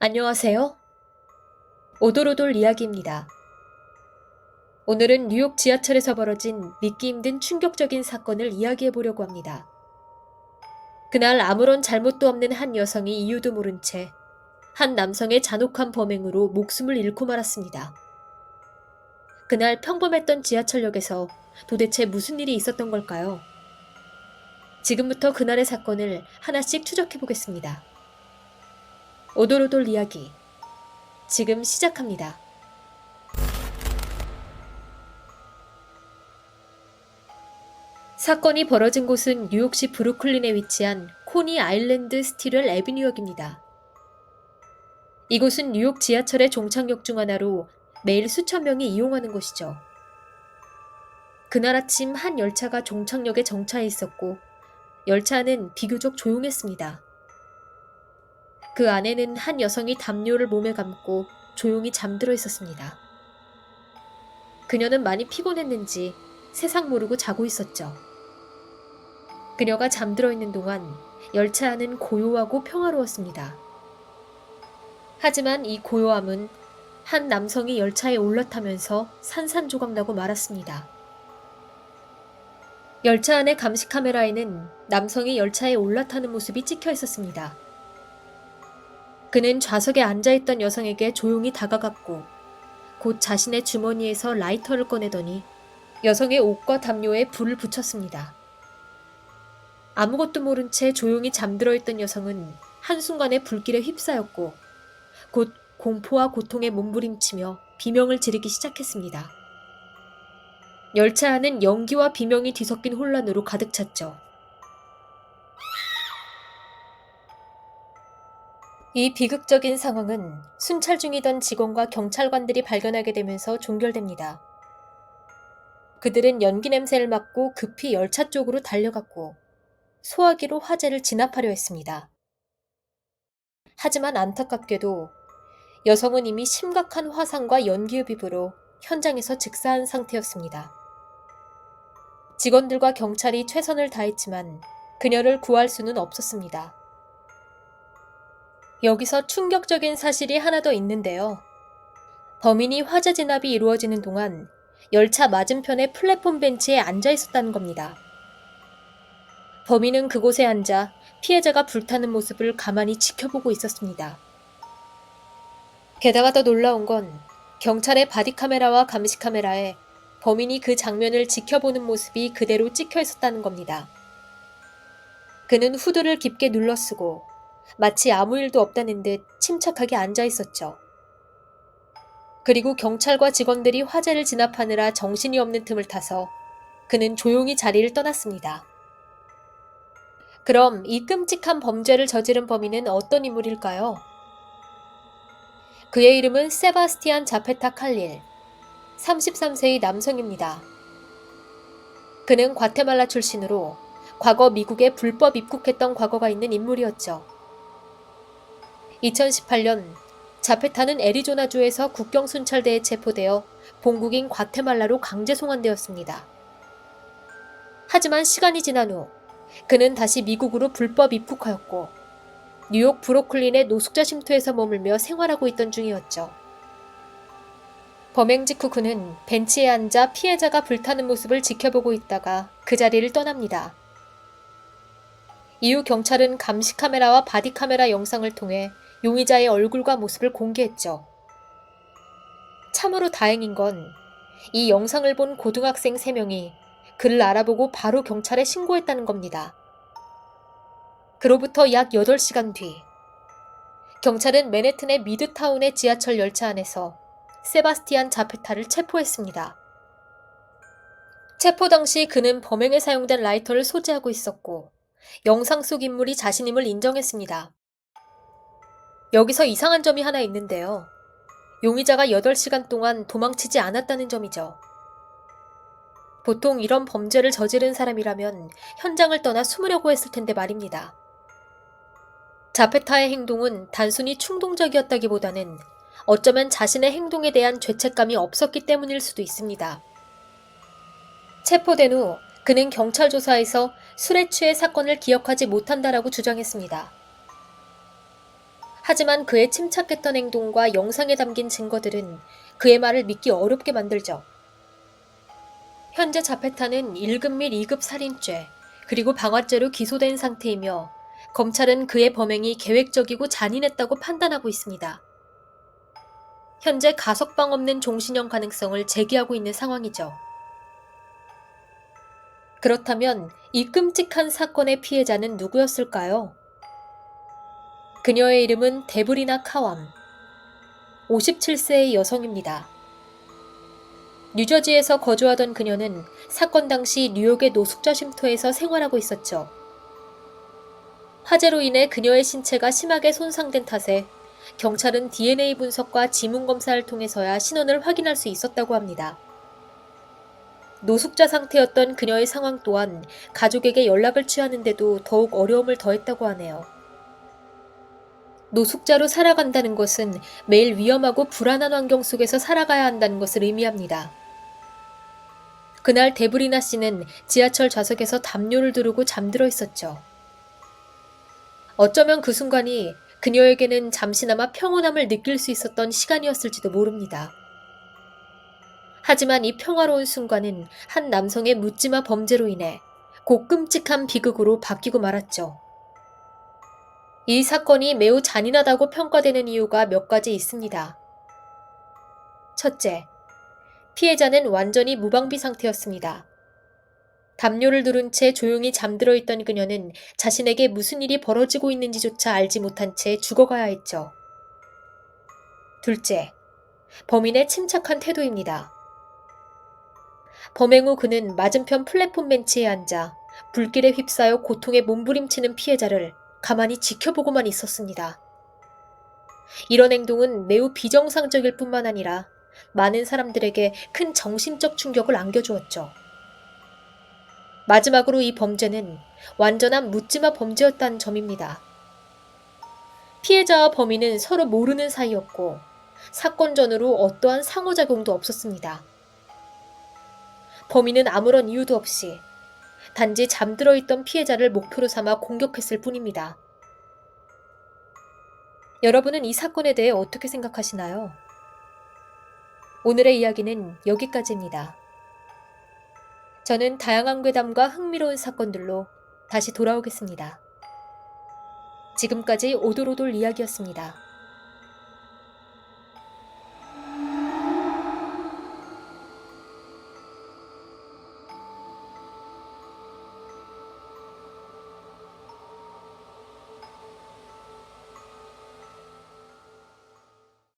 안녕하세요. 오돌오돌 이야기입니다. 오늘은 뉴욕 지하철에서 벌어진 믿기 힘든 충격적인 사건을 이야기해 보려고 합니다. 그날 아무런 잘못도 없는 한 여성이 이유도 모른 채 한 남성의 잔혹한 범행으로 목숨을 잃고 말았습니다. 그날 평범했던 지하철역에서 도대체 무슨 일이 있었던 걸까요? 지금부터 그날의 사건을 하나씩 추적해 보겠습니다. 오돌오돌 이야기, 지금 시작합니다. 사건이 벌어진 곳은 뉴욕시 브루클린에 위치한 코니 아일랜드 스티럴 애비뉴역입니다. 이곳은 뉴욕 지하철의 종착역 중 하나로 매일 수천 명이 이용하는 곳이죠. 그날 아침 한 열차가 종착역에 정차해 있었고 열차 안은 비교적 조용했습니다. 그 안에는 한 여성이 담요를 몸에 감고 조용히 잠들어 있었습니다. 그녀는 많이 피곤했는지 세상 모르고 자고 있었죠. 그녀가 잠들어 있는 동안 열차 안은 고요하고 평화로웠습니다. 하지만 이 고요함은 한 남성이 열차에 올라타면서 산산조각나고 말았습니다. 열차 안의 감시 카메라에는 남성이 열차에 올라타는 모습이 찍혀 있었습니다. 그는 좌석에 앉아있던 여성에게 조용히 다가갔고 곧 자신의 주머니에서 라이터를 꺼내더니 여성의 옷과 담요에 불을 붙였습니다. 아무것도 모른 채 조용히 잠들어 있던 여성은 한순간에 불길에 휩싸였고 곧 공포와 고통에 몸부림치며 비명을 지르기 시작했습니다. 열차 안은 연기와 비명이 뒤섞인 혼란으로 가득 찼죠. 이 비극적인 상황은 순찰 중이던 직원과 경찰관들이 발견하게 되면서 종결됩니다. 그들은 연기 냄새를 맡고 급히 열차 쪽으로 달려갔고 소화기로 화재를 진압하려 했습니다. 하지만 안타깝게도 여성은 이미 심각한 화상과 연기흡입으로 현장에서 즉사한 상태였습니다. 직원들과 경찰이 최선을 다했지만 그녀를 구할 수는 없었습니다. 여기서 충격적인 사실이 하나 더 있는데요. 범인이 화재 진압이 이루어지는 동안 열차 맞은편의 플랫폼 벤치에 앉아 있었다는 겁니다. 범인은 그곳에 앉아 피해자가 불타는 모습을 가만히 지켜보고 있었습니다. 게다가 더 놀라운 건 경찰의 바디카메라와 감시카메라에 범인이 그 장면을 지켜보는 모습이 그대로 찍혀 있었다는 겁니다. 그는 후드를 깊게 눌러쓰고 마치 아무 일도 없다는 듯 침착하게 앉아 있었죠. 그리고 경찰과 직원들이 화재를 진압하느라 정신이 없는 틈을 타서 그는 조용히 자리를 떠났습니다. 그럼 이 끔찍한 범죄를 저지른 범인은 어떤 인물일까요? 그의 이름은 세바스티안 자페타 칼릴, 33세의 남성입니다. 그는 과테말라 출신으로 과거 미국에 불법 입국했던 과거가 있는 인물이었죠. 2018년 자페타는 애리조나주에서 국경 순찰대에 체포되어 본국인 과테말라로 강제 송환되었습니다. 하지만 시간이 지난 후 그는 다시 미국으로 불법 입국하였고 뉴욕 브루클린의 노숙자 쉼터에서 머물며 생활하고 있던 중이었죠. 범행 직후 그는 벤치에 앉아 피해자가 불타는 모습을 지켜보고 있다가 그 자리를 떠납니다. 이후 경찰은 감시카메라와 바디카메라 영상을 통해 용의자의 얼굴과 모습을 공개했죠. 참으로 다행인 건 이 영상을 본 고등학생 3명이 그를 알아보고 바로 경찰에 신고했다는 겁니다. 그로부터 약 8시간 뒤, 경찰은 맨해튼의 미드타운의 지하철 열차 안에서 세바스티안 자페타를 체포했습니다. 체포 당시 그는 범행에 사용된 라이터를 소지하고 있었고 영상 속 인물이 자신임을 인정했습니다. 여기서 이상한 점이 하나 있는데요. 용의자가 8시간 동안 도망치지 않았다는 점이죠. 보통 이런 범죄를 저지른 사람이라면 현장을 떠나 숨으려고 했을 텐데 말입니다. 자페타의 행동은 단순히 충동적이었다기보다는 어쩌면 자신의 행동에 대한 죄책감이 없었기 때문일 수도 있습니다. 체포된 후 그는 경찰 조사에서 술에 취해 사건을 기억하지 못한다라고 주장했습니다. 하지만 그의 침착했던 행동과 영상에 담긴 증거들은 그의 말을 믿기 어렵게 만들죠. 현재 자페타는 1급 및 2급 살인죄, 그리고 방화죄로 기소된 상태이며 검찰은 그의 범행이 계획적이고 잔인했다고 판단하고 있습니다. 현재 가석방 없는 종신형 가능성을 제기하고 있는 상황이죠. 그렇다면 이 끔찍한 사건의 피해자는 누구였을까요? 그녀의 이름은 데브리나 카완, 57세의 여성입니다. 뉴저지에서 거주하던 그녀는 사건 당시 뉴욕의 노숙자 쉼터에서 생활하고 있었죠. 화재로 인해 그녀의 신체가 심하게 손상된 탓에 경찰은 DNA 분석과 지문 검사를 통해서야 신원을 확인할 수 있었다고 합니다. 노숙자 상태였던 그녀의 상황 또한 가족에게 연락을 취하는데도 더욱 어려움을 더했다고 하네요. 노숙자로 살아간다는 것은 매일 위험하고 불안한 환경 속에서 살아가야 한다는 것을 의미합니다. 그날 데브리나 씨는 지하철 좌석에서 담요를 두르고 잠들어 있었죠. 어쩌면 그 순간이 그녀에게는 잠시나마 평온함을 느낄 수 있었던 시간이었을지도 모릅니다. 하지만 이 평화로운 순간은 한 남성의 묻지마 범죄로 인해 곧 끔찍한 비극으로 바뀌고 말았죠. 이 사건이 매우 잔인하다고 평가되는 이유가 몇 가지 있습니다. 첫째, 피해자는 완전히 무방비 상태였습니다. 담요를 두른 채 조용히 잠들어 있던 그녀는 자신에게 무슨 일이 벌어지고 있는지조차 알지 못한 채 죽어가야 했죠. 둘째, 범인의 침착한 태도입니다. 범행 후 그는 맞은편 플랫폼 벤치에 앉아 불길에 휩싸여 고통에 몸부림치는 피해자를 가만히 지켜보고만 있었습니다. 이런 행동은 매우 비정상적일 뿐만 아니라 많은 사람들에게 큰 정신적 충격을 안겨주었죠. 마지막으로 이 범죄는 완전한 묻지마 범죄였다는 점입니다. 피해자와 범인은 서로 모르는 사이였고 사건 전후로 어떠한 상호작용도 없었습니다. 범인은 아무런 이유도 없이 단지 잠들어 있던 피해자를 목표로 삼아 공격했을 뿐입니다. 여러분은 이 사건에 대해 어떻게 생각하시나요? 오늘의 이야기는 여기까지입니다. 저는 다양한 괴담과 흥미로운 사건들로 다시 돌아오겠습니다. 지금까지 오돌오돌 이야기였습니다.